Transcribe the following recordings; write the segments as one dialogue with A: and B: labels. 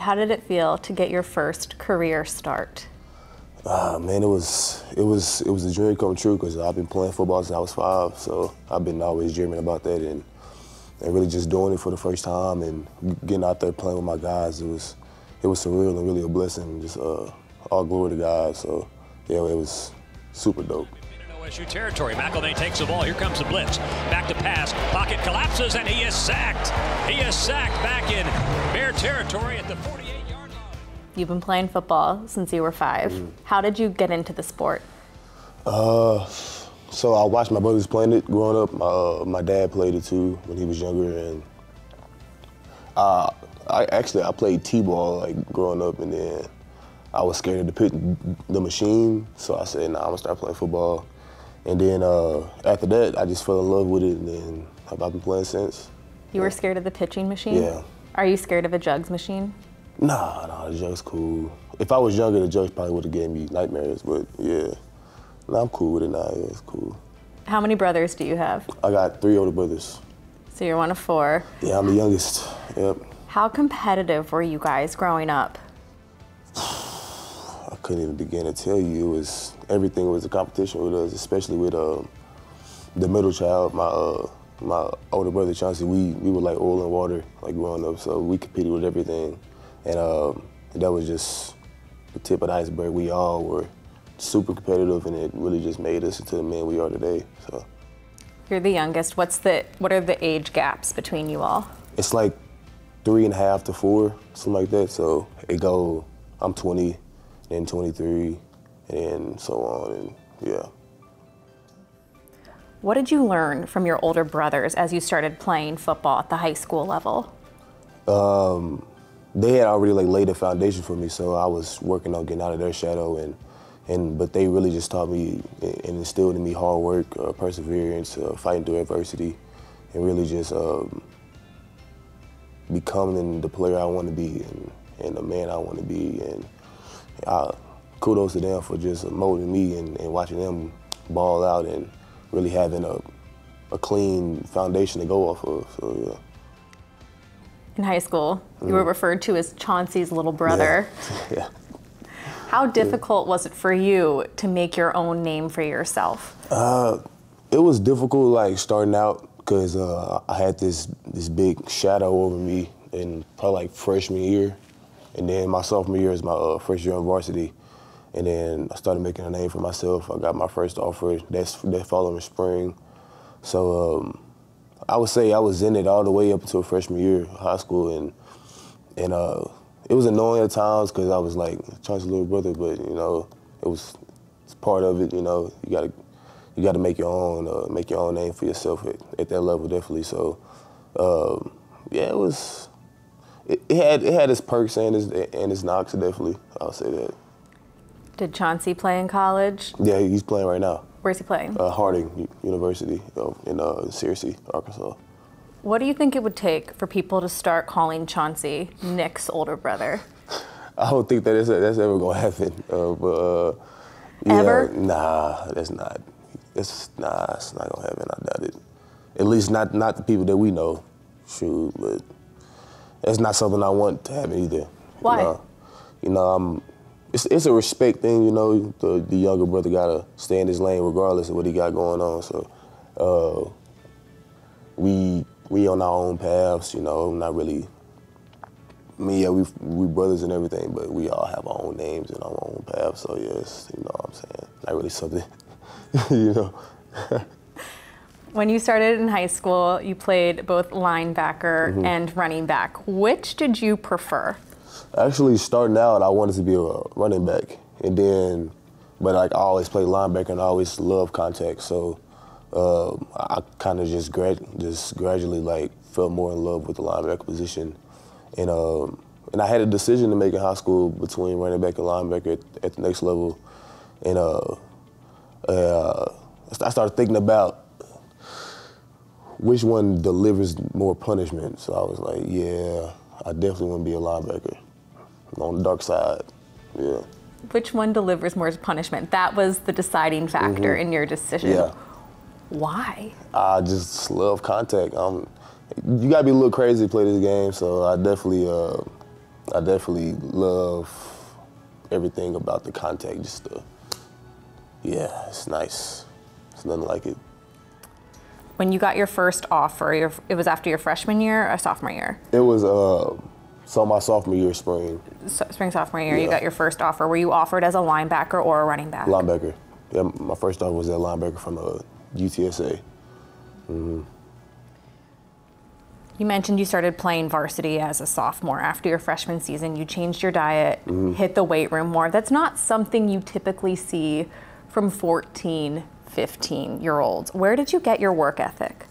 A: How did it feel to get your first career start?
B: Man, it was a dream come true because I've been playing football since I was 5, so I've been always dreaming about that and really just doing it for the first time and getting out there playing with my guys. It was surreal and really a blessing. Just all glory to God. So yeah, it was super dope.
C: OSU territory. McElvain takes the ball. Here comes the blitz. Back to pass. Pocket collapses, and he is sacked. He is sacked back in Bear territory at the 48-yard line.
A: You've been playing football since you were 5. How did you get into the sport?
B: So I watched my brothers playing it growing up. My dad played it too when he was younger, and I played t-ball like growing up, and then I was scared of the machine, so I said, nah, I'm gonna start playing football. And then after that, I just fell in love with it, and then I've been playing since.
A: You were scared of the pitching machine?
B: Yeah.
A: Are you scared of a jugs machine?
B: Nah, the jug's cool. If I was younger, the jugs probably would have gave me nightmares, but yeah. Nah, I'm cool with it now, yeah, it's cool.
A: How many brothers do you have?
B: I got 3 older brothers.
A: So you're one of 4.
B: Yeah, I'm the youngest, yep.
A: How competitive were you guys growing up?
B: I couldn't even begin to tell you. Everything was a competition with us, especially with the middle child, my older brother Chauncey. We were like oil and water, like growing up, so we competed with everything. And that was just the tip of the iceberg. We all were super competitive, and it really just made us into the men we are today. So.
A: You're the youngest. What are the age gaps between you all?
B: It's like 3.5 to 4, something like that. So I'm 20, then 23, and so on, and yeah.
A: What did you learn from your older brothers as you started playing football at the high school level?
B: They had already like laid a foundation for me, so I was working on getting out of their shadow, but they really just taught me and instilled in me hard work, perseverance, fighting through adversity, and really just becoming the player I want to be and the man I want to be. And kudos to them for just molding me and watching them ball out and really having a clean foundation to go off of. So yeah.
A: In high school, you were referred to as Chauncey's little brother.
B: Yeah.
A: How difficult was it for you to make your own name for yourself?
B: It was difficult, like starting out, because I had this big shadow over me in probably like freshman year, and then my sophomore year is my first year on varsity, and then I started making a name for myself. I got my first offer that following spring, so I would say I was in it all the way up until freshman year of high school, and it was annoying at times because I was like Chauncey's little brother, but you know, it's part of it. You know, you got to make your own name for yourself at that level, definitely. So yeah, it had its perks and its knocks, definitely. I'll say that.
A: Did Chauncey play in college?
B: Yeah, he's playing right now.
A: Where's he playing?
B: Harding University in Searcy, Arkansas.
A: What do you think it would take for people to start calling Chauncey Nick's older brother?
B: I don't think that's ever gonna happen. Yeah,
A: ever?
B: Nah, that's not. It's not gonna happen. I doubt it. At least not the people that we know. Shoot, but that's not something I want to happen either.
A: Why?
B: You know, it's a respect thing. You know, the younger brother gotta stay in his lane regardless of what he got going on. So we on our own paths. You know, not really. I mean, yeah, we brothers and everything, but we all have our own names and our own paths. So yes, you know what I'm saying. Not really something, you know.
A: When you started in high school, you played both linebacker and running back. Which did you prefer?
B: Actually, starting out, I wanted to be a running back, but like I always played linebacker and I always loved contact. So I kind of just gradually like fell more in love with the linebacker position, and I had a decision to make in high school between running back and linebacker at the next level, and I started thinking about which one delivers more punishment. So I was like, yeah, I definitely want to be a linebacker. I'm on the dark side, yeah.
A: Which one delivers more punishment? That was the deciding factor in your decision.
B: Yeah.
A: Why?
B: I just love contact. You gotta be a little crazy to play this game, so I definitely I definitely love everything about the contact. Yeah, it's nice. It's nothing like it.
A: When you got your first offer, it was after your freshman year or sophomore year?
B: It was my sophomore year, spring.
A: Spring sophomore year,
B: Yeah.
A: You got your first offer. Were you offered as a linebacker or a running back?
B: Linebacker. Yeah, my first offer was at linebacker from UTSA. Mm-hmm.
A: You mentioned you started playing varsity as a sophomore. After your freshman season, you changed your diet, hit the weight room more. That's not something you typically see from 14, 15-year-olds. Where did you get your work ethic?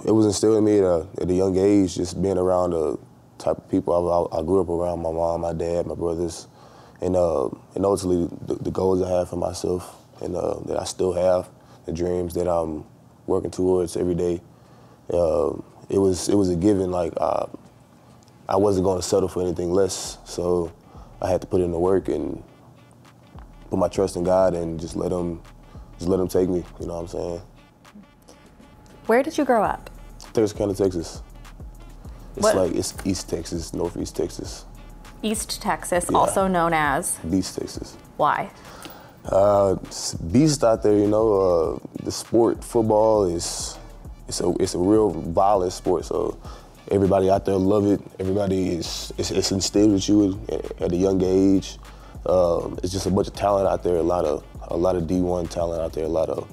B: It was instilled in me at a young age, just being around the type of people I grew up around, my mom, my dad, my brothers, and ultimately the goals I have for myself and that I still have, the dreams that I'm working towards every day. It was a given. Like I wasn't going to settle for anything less, so I had to put in the work and put my trust in God and just let him take me. You know what I'm saying?
A: Where did you grow up?
B: Texarkana, Texas. It's East Texas, Northeast Texas.
A: East Texas,
B: Yeah.
A: also known as?
B: Beast, Texas.
A: Why?
B: It's beast out there, you know. The sport, football, it's a real violent sport. So everybody out there love it. Everybody it's instilled with you at a young age. It's just a bunch of talent out there. A lot of D1 talent out there. A lot of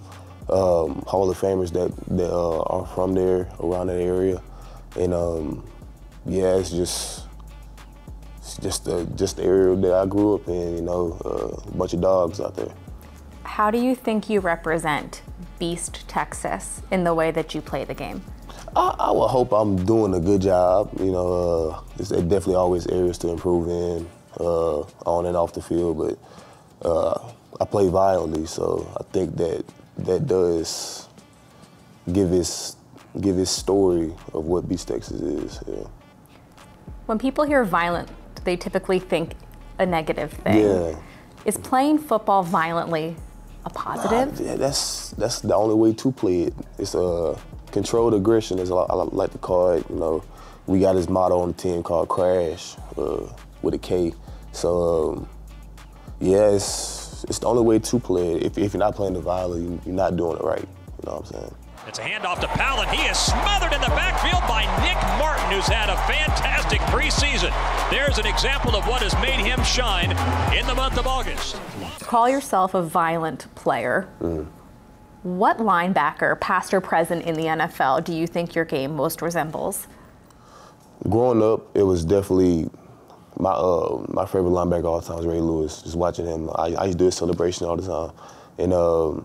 B: Hall of Famers that are from there, around that area, and yeah, it's just the area that I grew up in. You know, a bunch of dogs out there.
A: How do you think you represent Beast, Texas in the way that you play the game?
B: I would hope I'm doing a good job. You know, there's definitely always areas to improve in, on and off the field, but I play violently, so I think that does give his story of what Beast Texas is. Yeah. When
A: people hear violent, they typically think a negative thing.
B: Yeah.
A: Is playing football violently a positive?
B: Yeah, that's the only way to play it. It's controlled aggression, is I like to call it. You know, we got this motto on the team called Crash with a K. So yeah, it's the only way to play it. If you're not playing the violence, you're not doing it right. You know what I'm saying?
C: It's a handoff to Powell, and he is smothered in the backfield by Nick Martin, who's had a fantastic preseason. There's an example of what has made him shine in the month of August.
A: Call yourself a violent player. What linebacker, past or present in the NFL, do you think your game most resembles?
B: Growing up, it was definitely my favorite linebacker all the time was Ray Lewis. Just watching him, I used to do a celebration all the time,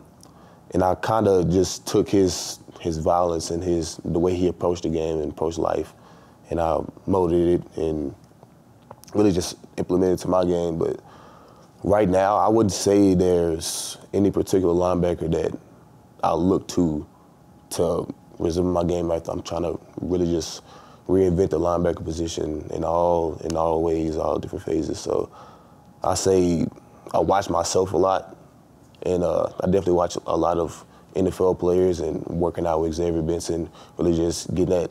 B: and I kind of just took his violence and the way he approached the game and approached life, and I molded it and really just implemented it to my game. But right now, I wouldn't say there's any particular linebacker that I look to resume my game after. I'm trying to really just reinvent the linebacker position in all ways, all different phases. So I say I watch myself a lot, and I definitely watch a lot of NFL players and working out with Xavier Benson, really just getting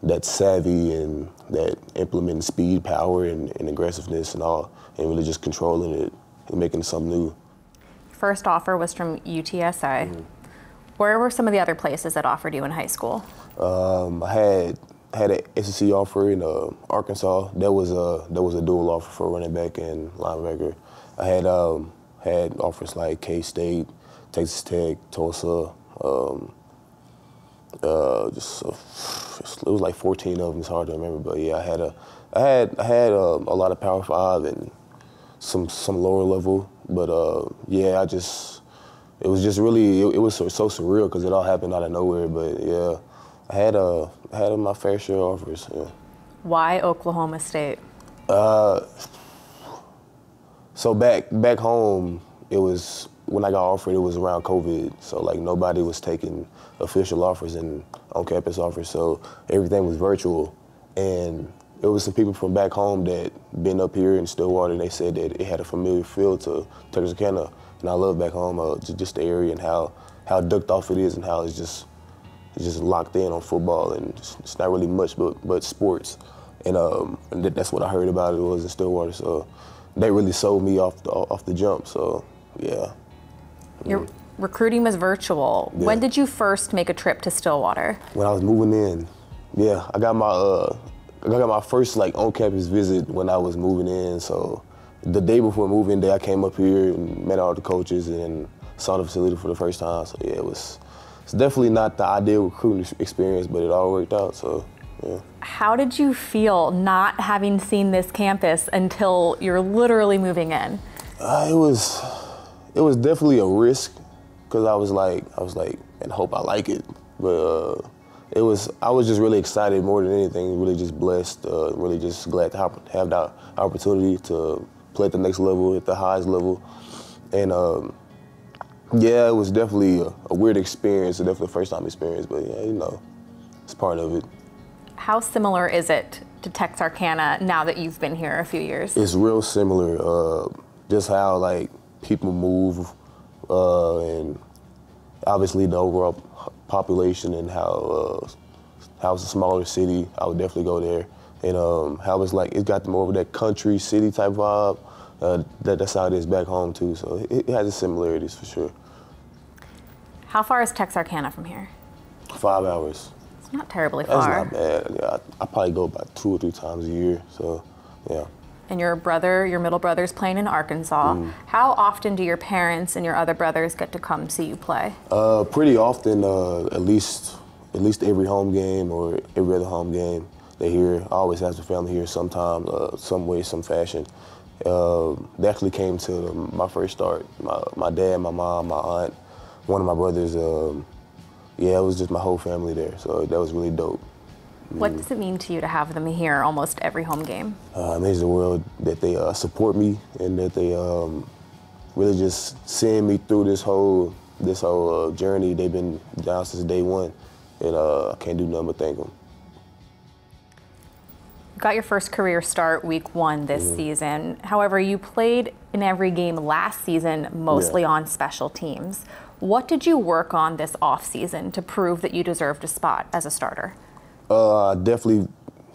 B: that savvy and that implementing speed, power, and aggressiveness and all, and really just controlling it and making it something new.
A: First offer was from UTSA. Where were some of the other places that offered you in high school?
B: I had an SEC offer in Arkansas. That was a dual offer for running back and linebacker. I had offers like K-State, Texas Tech, Tulsa. It was like 14 of them. It's hard to remember, but yeah, I had a lot of Power 5 and some lower level. But yeah, it was just really it was so surreal because it all happened out of nowhere. But yeah, I had my fair share of offers. Yeah.
A: Why Oklahoma State?
B: So back home, it was when I got offered. It was around COVID, so like nobody was taking official offers and on-campus offers. So everything was virtual, and there was some people from back home that been up here in Stillwater, and they said that it had a familiar feel to Texarkana, and I love back home, just the area and how ducked off it is and how it's just locked in on football, and it's not really much but sports. and that's what I heard about it was in Stillwater. So they really sold me off the jump. So yeah.
A: Your recruiting was virtual.
B: Yeah.
A: When did you first make a trip to Stillwater?
B: When I was moving in. Yeah, I got my first like on-campus visit when I was moving in. So the day before moving day, I came up here and met all the coaches and saw the facility for the first time. So yeah, it's definitely not the ideal recruiting experience, but it all worked out. So yeah.
A: How did you feel not having seen this campus until you're literally moving in?
B: It was definitely a risk because I was like, and hope I like it, but I was just really excited more than anything. Really just blessed. Really just glad to have the opportunity to play at the next level, at the highest level, and yeah, it was definitely a weird experience. Definitely a first-time experience, but yeah, you know, it's part of it.
A: How similar is it to Texarkana now that you've been here a few years?
B: It's real similar. Just how like people move, and obviously the overall population and how it's a smaller city. I would definitely go there. And how it's like, it's got more of that country city type vibe. That's how it is back home too. So it has its similarities for sure.
A: How far is Texarkana from here?
B: 5 hours.
A: It's not terribly far.
B: That's not bad. Yeah, I probably go about 2 or 3 times a year. So yeah.
A: And your middle brother's playing in Arkansas. How often do your parents and your other brothers get to come see you play?
B: Pretty often, at least every home game or every other home game they here. I always have the family here sometime, some way, some fashion. They actually came to my first start. My dad, my mom, my aunt, one of my brothers. Yeah, it was just my whole family there. So that was really dope.
A: What does it mean to you to have them here almost every home game?
B: It means the world that they support me and that they really just seeing me through this whole journey. They've been down since day one, and I can't do nothing but thank them.
A: You got your first career start week 1 this season. However, you played in every game last season, mostly on special teams. What did you work on this offseason to prove that you deserved a spot as a starter?
B: I definitely,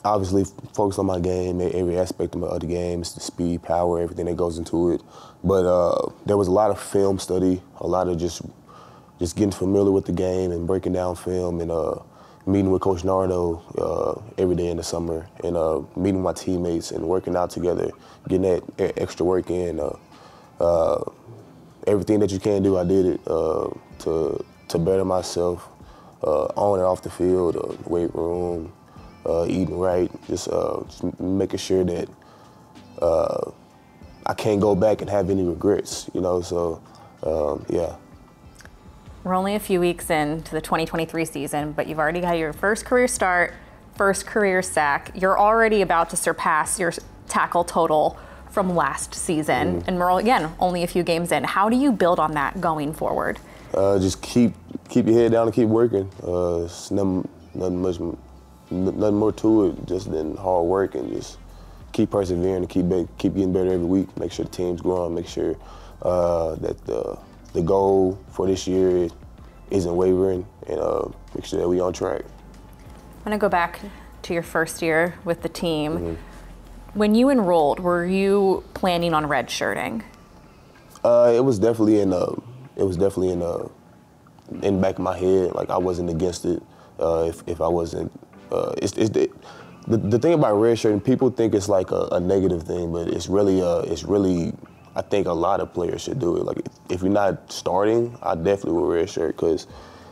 B: obviously, focus on my game, every aspect of the game, the speed, power, everything that goes into it. But there was a lot of film study, a lot of just getting familiar with the game and breaking down film and meeting with Coach Nardo every day in the summer and meeting my teammates and working out together, getting that extra work in. Everything that you can do, I did it to better myself. On and off the field, weight room, eating right, just making sure that I can't go back and have any regrets, you know, so yeah.
A: We're only a few weeks into the 2023 season, but you've already got your first career start, first career sack. You're already about to surpass your tackle total from last season, and we're, again, only a few games in. How do you build on that going forward?
B: Just keep your head down and keep working. It's nothing more to it just than hard work and just keep persevering and keep getting better every week. Make sure the team's growing. Make sure that the goal for this year isn't wavering, and make sure that we're on track.
A: I'm gonna go back to your first year with the team. When you enrolled, were you planning on redshirting?
B: It was definitely in the back of my head. Like, I wasn't against it. If I wasn't, the thing about redshirting, people think it's like a negative thing, but it's really I think a lot of players should do it. Like, if you're not starting, I definitely would redshirt because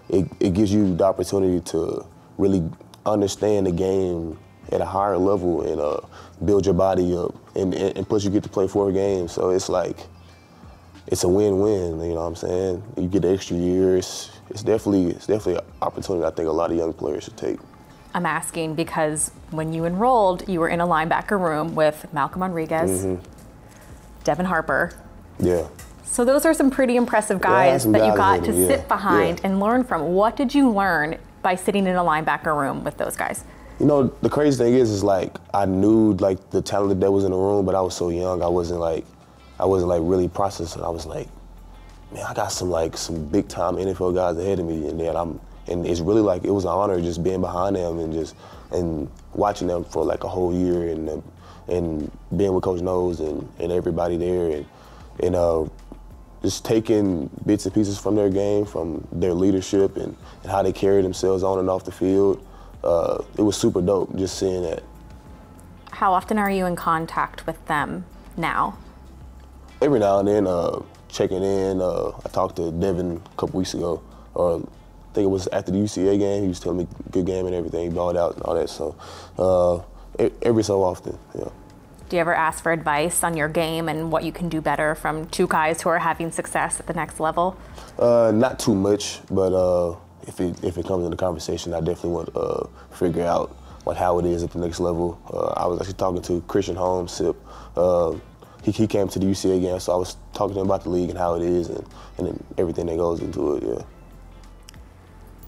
B: it gives you the opportunity to really understand the game at a higher level and build your body up. And plus you get to play 4 games, so it's like, it's a win-win, you know what I'm saying? You get the extra years. It's definitely an opportunity I think a lot of young players should take.
A: I'm asking because when you enrolled, you were in a linebacker room with Malcolm Rodriguez, Devin Harper.
B: Yeah.
A: So those are some pretty impressive guys that you got to sit behind and learn from. What did you learn by sitting in a linebacker room with those guys?
B: You know, the crazy thing is like, I knew like the talent that was in the room, but I was so young, I wasn't really processing. I was like, man, I got some big time NFL guys ahead of me, and then And it's really like, it was an honor just being behind them and watching them for like a whole year and being with Coach Knowles and everybody there and just taking bits and pieces from their game, from their leadership and how they carry themselves on and off the field. It was super dope just seeing that.
A: How often are you in contact with them now?
B: Every now and then, checking in. I talked to Devin a couple weeks ago, or I think it was after the UCA game. He was telling me good game and everything, he balled out and all that. So every so often, yeah.
A: Do you ever ask for advice on your game and what you can do better from two guys who are having success at the next level?
B: Not too much, but if it comes in the conversation, I definitely want to figure out how it is at the next level. I was actually talking to Christian Holmes, Sip. He came to the UCA game, so I was talking to him about the league and how it is and then everything that goes into it, yeah.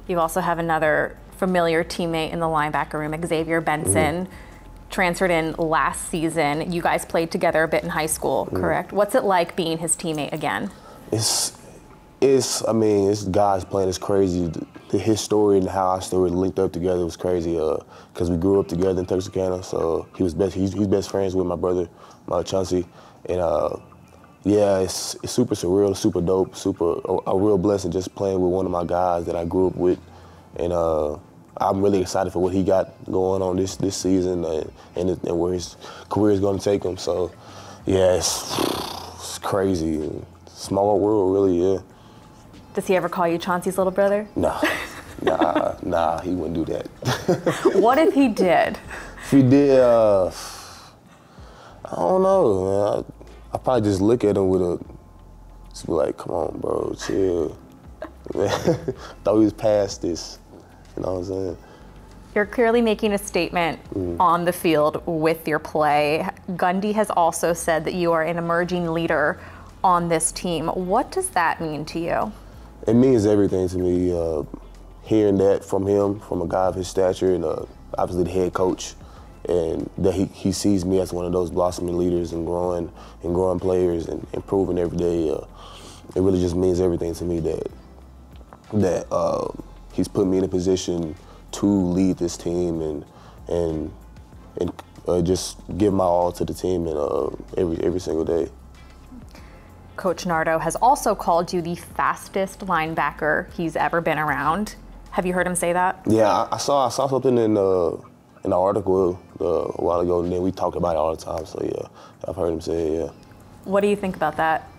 A: You also have another familiar teammate in the linebacker room, Xavier Benson, transferred in last season. You guys played together a bit in high school, correct? What's it like being his teammate again?
B: I mean, it's guys playing. It's crazy. His story and how our story linked up together was crazy. Because we grew up together in Texarkana, so he's best friends with my brother, Chauncey, and yeah, it's super surreal, super dope, a real blessing just playing with one of my guys that I grew up with, and I'm really excited for what he got going on this season and where his career is going to take him. So yeah, it's crazy. Small world, really, yeah.
A: Does he ever call you Chauncey's little brother?
B: Nah, he wouldn't do that.
A: What if he did?
B: If he did, I don't know, man. I probably just look at him just be like, come on, bro, chill. Thought he was past this, you know what I'm saying?
A: You're clearly making a statement on the field with your play. Gundy has also said that you are an emerging leader on this team. What does that mean to you?
B: It means everything to me. Hearing that from him, from a guy of his stature, and obviously the head coach, and that he sees me as one of those blossoming leaders and growing players and improving every day. It really just means everything to me that he's put me in a position to lead this team and just give my all to the team and every single day.
A: Coach Nardo has also called you the fastest linebacker he's ever been around. Have you heard him say that? Yeah,
B: I saw something in an article a while ago, and then we talk about it all the time. So yeah, I've heard him say it. Yeah.
A: What do you think about that?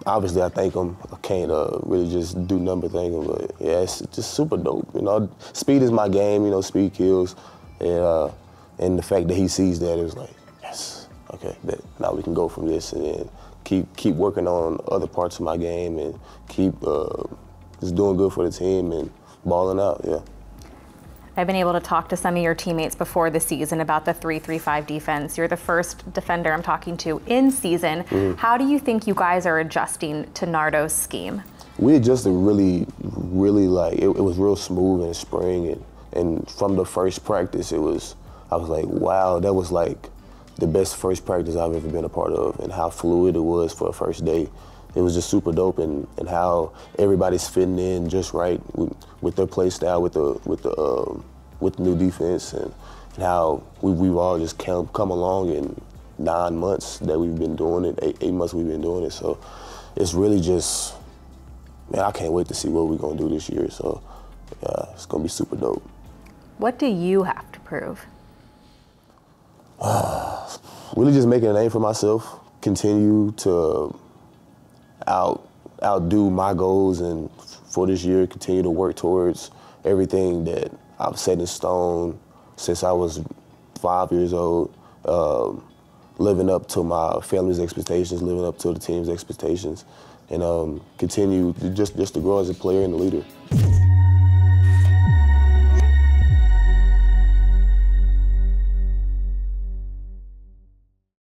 B: Obviously, I thank him. I can't really just do nothing but thank him, but yeah, it's just super dope. You know, speed is my game. You know, speed kills, and the fact that he sees that, it was like, yes. Okay, now we can go from this and then keep working on other parts of my game and keep just doing good for the team and balling out, yeah.
A: I've been able to talk to some of your teammates before the season about the 3-3-5 defense. You're the first defender I'm talking to in season. How do you think you guys are adjusting to Nardo's scheme?
B: We adjusted really like, it was real smooth in spring and from the first practice I was like, wow, that was like the best first practice I've ever been a part of, and how fluid it was for a first day. It was just super dope, and how everybody's fitting in just right with their play style, with the new defense, and how we've all just come along in 9 months that we've been doing it, 8 months we've been doing it. So it's really just, man, I can't wait to see what we're gonna do this year. So yeah, it's gonna be super dope.
A: What do you have to prove?
B: Really just making a name for myself, continue to outdo my goals, and for this year, continue to work towards everything that I've set in stone since I was 5 years old, living up to my family's expectations, living up to the team's expectations, and continue just to grow as a player and a leader.